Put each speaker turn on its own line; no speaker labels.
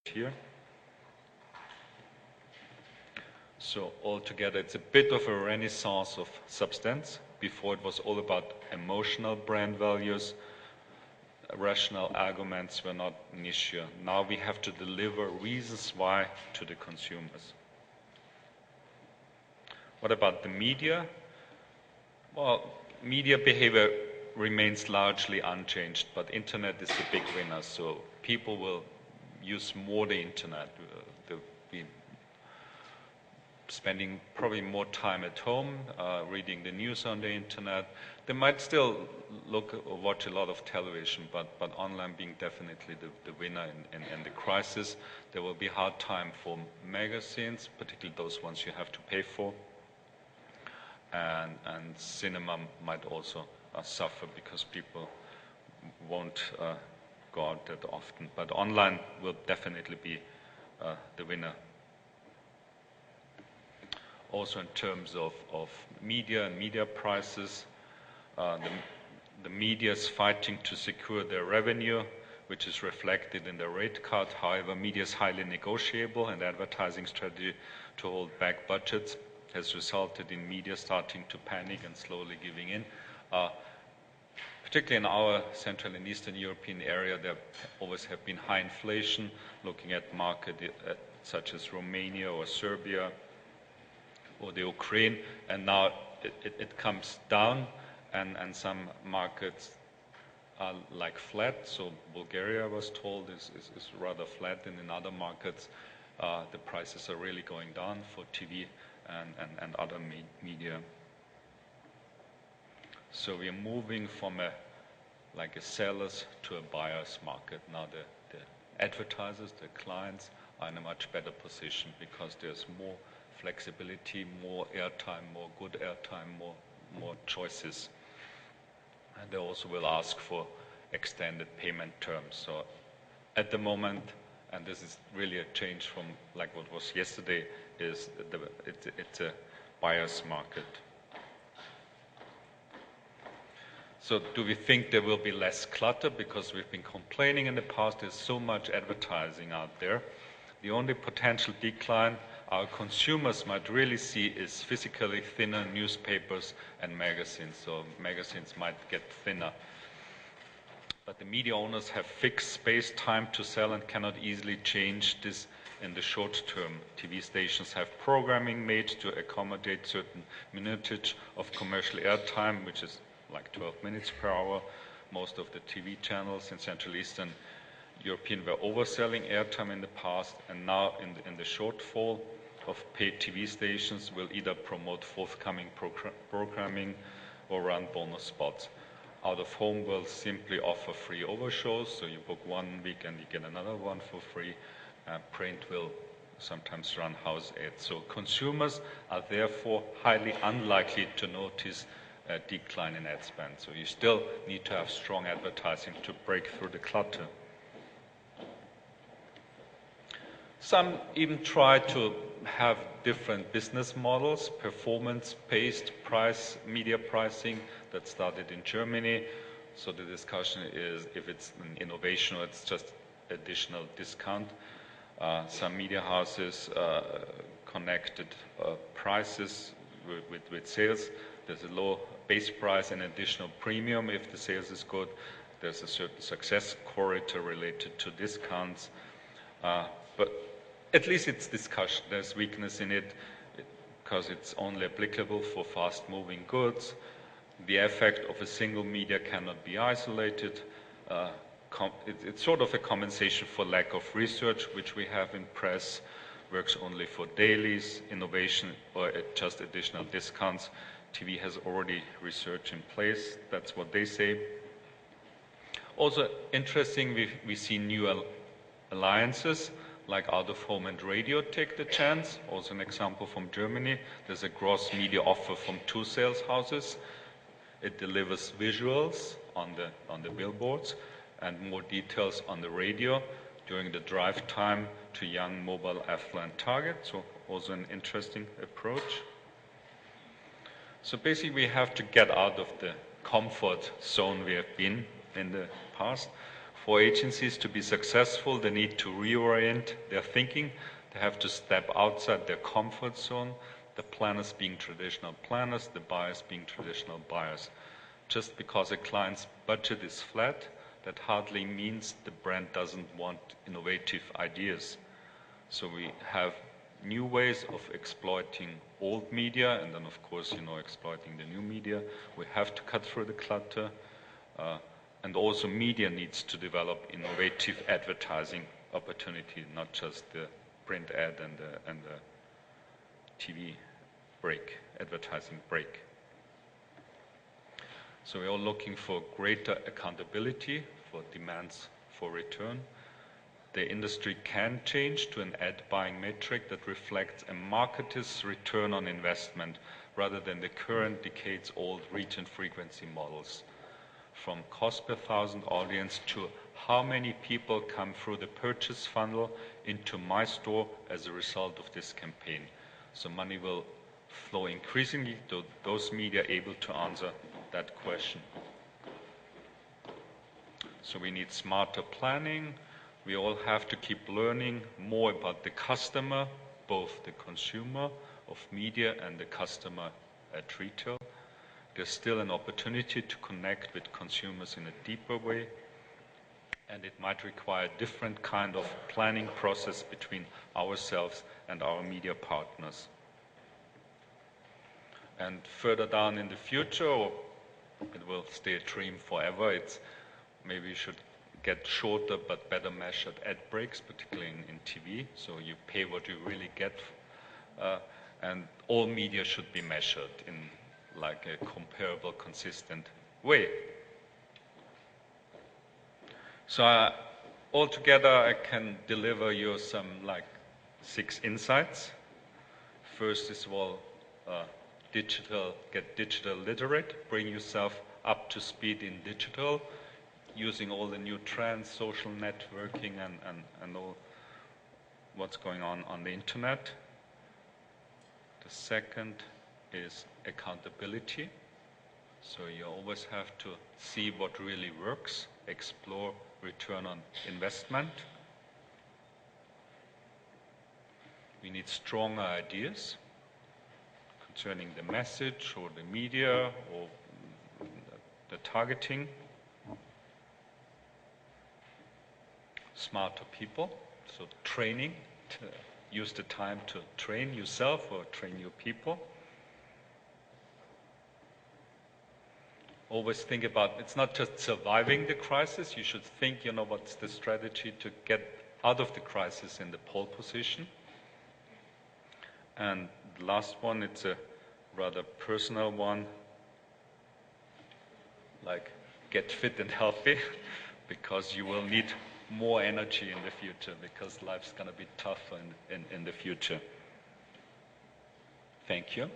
here. So altogether, it's a bit of a renaissance of substance. Before it was all about emotional brand values. Rational arguments were not an issue. Now we have to deliver reasons why to the consumers. What about the media? Well, media behavior remains largely unchanged, but internet is the big winner. So people will use more the internet. They'll be spending probably more time at home, reading the news on the internet. They might still look or watch a lot of television, but online being definitely the winner in the crisis. There will be a hard time for magazines, particularly those ones you have to pay for. And cinema might also suffer because people won't go out that often. But online will definitely be the winner. Also in terms of media and media prices, the media is fighting to secure their revenue, which is reflected in the rate card. However, media is highly negotiable, and advertising strategy to hold back budgets has resulted in media starting to panic and slowly giving in. Particularly in our Central and Eastern European area, there always have been high inflation, looking at markets such as Romania or Serbia or the Ukraine, and now it comes down, and some markets are like flat. So Bulgaria, I was told, is rather flat, and in other markets the prices are really going down for TV and other media. So we are moving from a seller's to a buyer's market. Now the advertisers, the clients, are in a much better position because there's more flexibility, more airtime, more good airtime, more choices. And they also will ask for extended payment terms. So at the moment, and this is really a change from like what was yesterday, is it's a buyer's market. So do we think there will be less clutter? Because we've been complaining in the past, there's so much advertising out there. The only potential decline our consumers might really see is physically thinner newspapers and magazines. So magazines might get thinner. But the media owners have fixed space, time to sell, and cannot easily change this in the short term. TV stations have programming made to accommodate certain minutage of commercial airtime, which is like 12 minutes per hour. Most of the TV channels in Central Eastern European were overselling airtime in the past, and now in the shortfall of paid TV stations will either promote forthcoming programming or run bonus spots. Out of home will simply offer free overshows, so you book 1 week and you get another one for free. Print will sometimes run house ads. So consumers are therefore highly unlikely to notice a decline in ad spend. So you still need to have strong advertising to break through the clutter. Some even try to have different business models, performance-based media pricing that started in Germany. So the discussion is if it's an innovation or it's just additional discount. Some media houses connected prices with sales. There's a low base price and additional premium if the sales is good. There's a certain success correlator related to discounts. But at least it's discussion. There's weakness in it because it's only applicable for fast-moving goods. The effect of a single media cannot be isolated. It's sort of a compensation for lack of research, which we have in press, works only for dailies, innovation, or just additional discounts. TV has already research in place. That's what they say. Also interesting, we see new alliances like out of home and radio take the chance. Also an example from Germany. There's a gross media offer from 2 sales houses. It delivers visuals on the billboards and more details on the radio during the drive time to young mobile affluent targets. So also an interesting approach. So basically we have to get out of the comfort zone we have been in the past For agencies to be successful, they need to reorient their thinking. They have to step outside their comfort zone, the planners being traditional planners, the buyers being traditional buyers. Just because a client's budget is flat, that hardly means the brand doesn't want innovative ideas. So we have new ways of exploiting old media, and then of course, exploiting the new media. We have to cut through the clutter, and also media needs to develop innovative advertising opportunity, not just the print ad and the TV break, advertising break. So we're all looking for greater accountability for demands for return. The industry can change to an ad buying metric that reflects a marketer's return on investment rather than the current decades-old reach and frequency models. From cost per thousand audience to how many people come through the purchase funnel into my store as a result of this campaign. So money will flow increasingly to those media able to answer that question. So we need smarter planning. We all have to keep learning more about the customer, both the consumer of media and the customer at retail. There's still an opportunity to connect with consumers in a deeper way, and it might require a different kind of planning process between ourselves and our media partners. And further down in the future, or it will stay a dream forever, maybe you should get shorter but better measured ad breaks, particularly in TV, so you pay what you really get, and all media should be measured in like a comparable, consistent way. So altogether, I can deliver you some 6 insights. First is, get digital literate, bring yourself up to speed in digital, using all the new trends, social networking, and all what's going on the internet. The second is accountability. So you always have to see what really works, explore return on investment. We need stronger ideas concerning the message or the media or the targeting. Smarter people, so training, to use the time to train yourself or train your people. Always think about, it's not just surviving the crisis, you should think, what's the strategy to get out of the crisis in the pole position. And the last one, it's a rather personal one, get fit and healthy, because you will need more energy in the future, because life's going to be tougher in the future. Thank you.